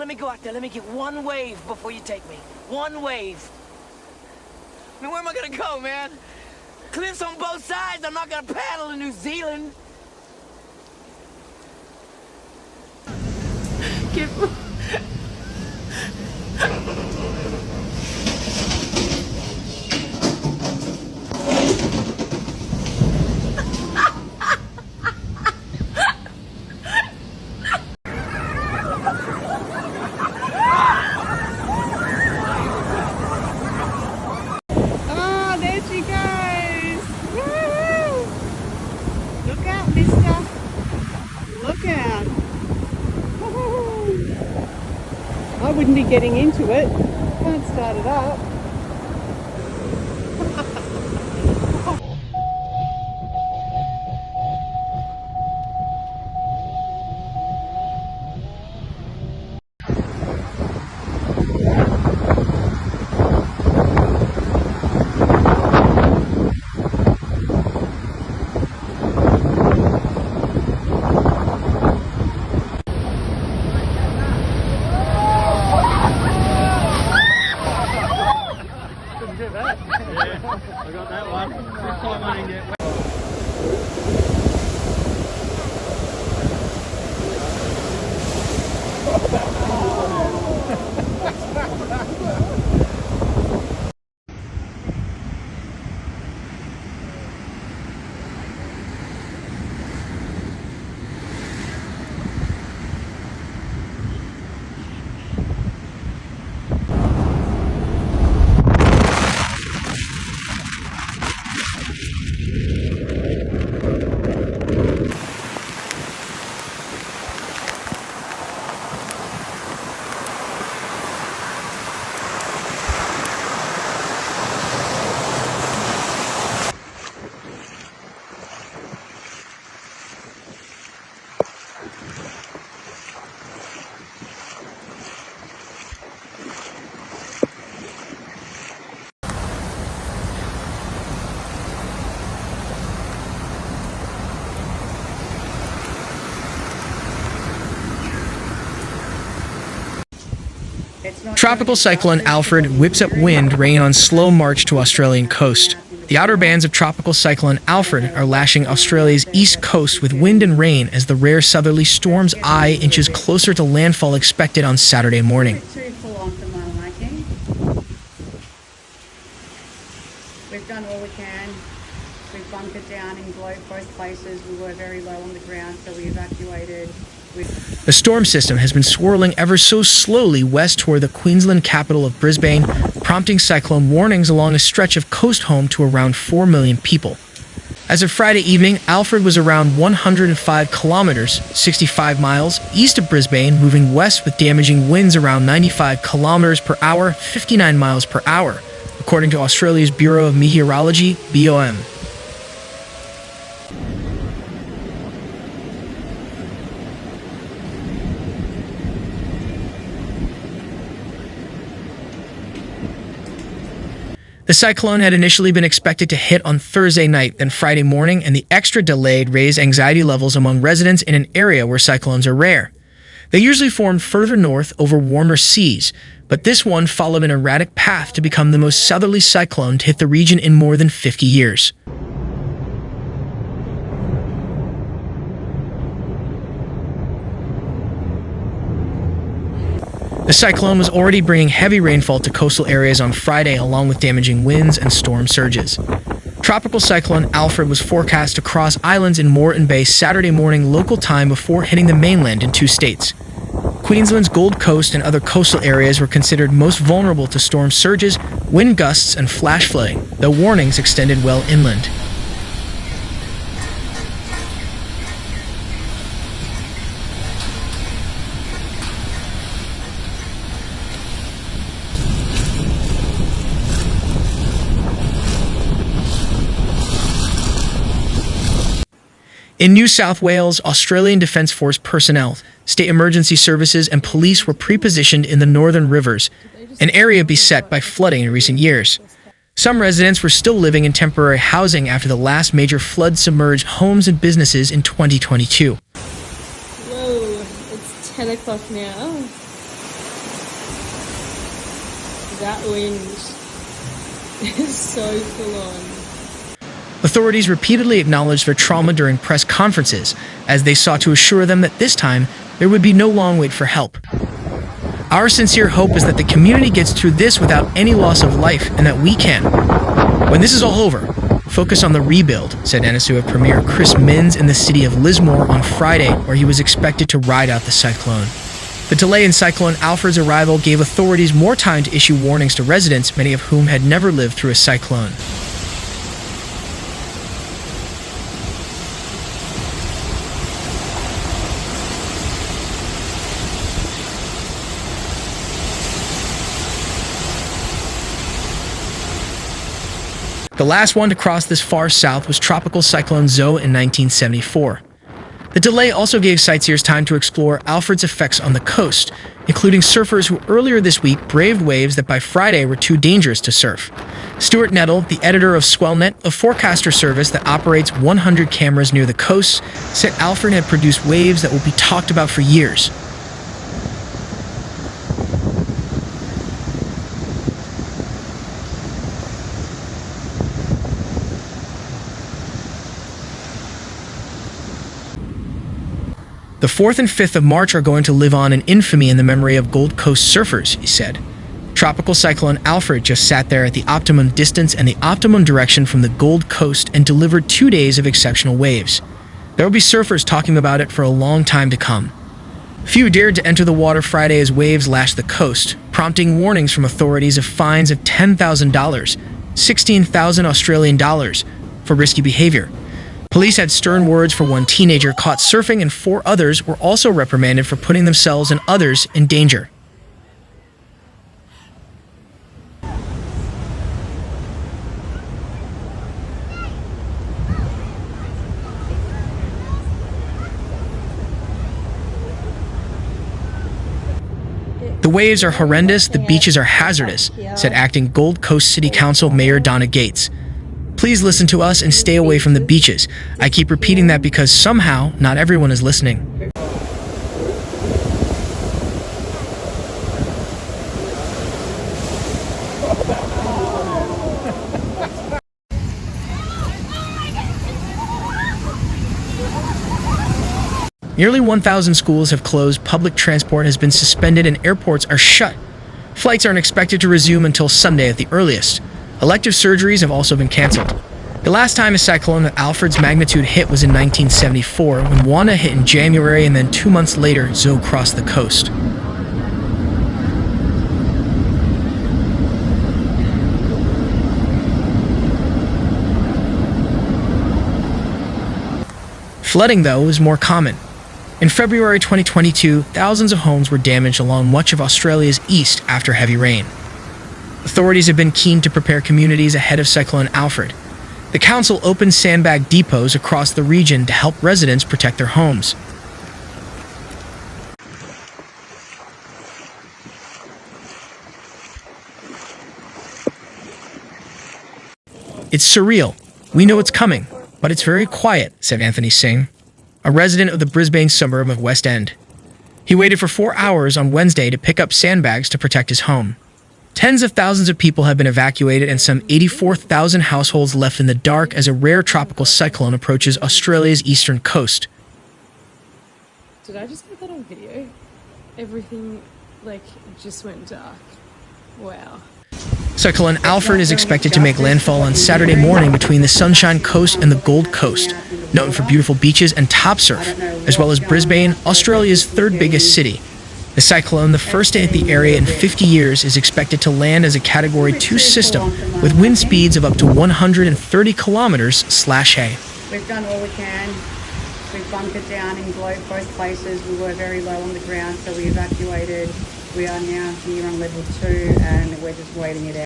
let me go out there. Let me get one wave before you take me. One wave. I mean, where am I gonna go, man? Cliffs on both sides. I'm not gonna paddle in New Zealand. I wouldn't be getting into it. Can't start it up. I got that one. This time I didn't get wet. Tropical Cyclone Alfred whips up wind, rain on slow march to Australian coast. The outer bands of Tropical Cyclone Alfred are lashing Australia's east coast with wind and rain as the rare southerly storm's eye inches closer to landfall expected on Saturday morning. Too full on for my liking. We've done all we can. We've bunkered down in both places. We were very low on the ground, so we evacuated. The storm system has been swirling ever so slowly west toward the Queensland capital of Brisbane, prompting cyclone warnings along a stretch of coast home to around 4 million people. As of Friday evening, Alfred was around 105 kilometers, 65 miles, east of Brisbane, moving west with damaging winds around 95 kilometers per hour, 59 miles per hour, according to Australia's Bureau of Meteorology, BOM. The cyclone had initially been expected to hit on Thursday night, then Friday morning, and the extra delay raised anxiety levels among residents in an area where cyclones are rare. They usually form further north over warmer seas, but this one followed an erratic path to become the most southerly cyclone to hit the region in more than 50 years. The cyclone was already bringing heavy rainfall to coastal areas on Friday, along with damaging winds and storm surges. Tropical Cyclone Alfred was forecast to cross islands in Moreton Bay Saturday morning local time before hitting the mainland in 2 states. Queensland's Gold Coast and other coastal areas were considered most vulnerable to storm surges, wind gusts, and flash flooding, though warnings extended well inland. In New South Wales, Australian Defence Force personnel, state emergency services, and police were pre-positioned in the Northern Rivers, an area beset by flooding in recent years. Some residents were still living in temporary housing after the last major flood submerged homes and businesses in 2022. Whoa, it's 10 o'clock now. That wind is so full on. Authorities repeatedly acknowledged their trauma during press conferences as they sought to assure them that this time there would be no long wait for help. Our sincere hope is that the community gets through this without any loss of life and that we can. When this is all over, focus on the rebuild, said NSUF Premier Chris Minns in the city of Lismore on Friday, where he was expected to ride out the cyclone. The delay in Cyclone Alfred's arrival gave authorities more time to issue warnings to residents, many of whom had never lived through a cyclone. The last one to cross this far south was Tropical Cyclone Zoe in 1974. The delay also gave sightseers time to explore Alfred's effects on the coast, including surfers who earlier this week braved waves that by Friday were too dangerous to surf. Stuart Nettle, the editor of SwellNet, a forecaster service that operates 100 cameras near the coast, said Alfred had produced waves that will be talked about for years. The 4th and 5th of March are going to live on in infamy in the memory of Gold Coast surfers, he said. Tropical Cyclone Alfred just sat there at the optimum distance and the optimum direction from the Gold Coast and delivered 2 days of exceptional waves. There will be surfers talking about it for a long time to come. Few dared to enter the water Friday as waves lashed the coast, prompting warnings from authorities of fines of $10,000, 16,000 Australian dollars, for risky behavior. Police had stern words for one teenager caught surfing, and 4 others were also reprimanded for putting themselves and others in danger. The waves are horrendous, the beaches are hazardous, said acting Gold Coast City Council Mayor Donna Gates. Please listen to us and stay away from the beaches. I keep repeating that because somehow not everyone is listening. Nearly 1,000 schools have closed, public transport has been suspended, and airports are shut. Flights aren't expected to resume until Sunday at the earliest. Elective surgeries have also been canceled. The last time a cyclone of Alfred's magnitude hit was in 1974, when Wanda hit in January, and then 2 months later, Zoe crossed the coast. Flooding, though, is more common. In February 2022, thousands of homes were damaged along much of Australia's east after heavy rain. Authorities have been keen to prepare communities ahead of Cyclone Alfred. The council opened sandbag depots across the region to help residents protect their homes. It's surreal. We know it's coming, but it's very quiet, said Anthony Singh, a resident of the Brisbane suburb of West End. He waited for 4 hours on Wednesday to pick up sandbags to protect his home. Tens of thousands of people have been evacuated and some 84,000 households left in the dark as a rare tropical cyclone approaches Australia's eastern coast. Did I just get that on video? Everything, just went dark. Wow. Cyclone Alfred is expected to make landfall on Saturday morning between the Sunshine Coast and the Gold Coast, known for beautiful beaches and top surf, as well as Brisbane, Australia's 3rd biggest city. The cyclone, the first to hit the area in 50 years, is expected to land as a Category 2 system with wind speeds of up to 130 kilometers/h. We've done all we can. We've bunkered down in both places. We were very low on the ground, so we evacuated. We are now here on level 2, and we're just waiting it out.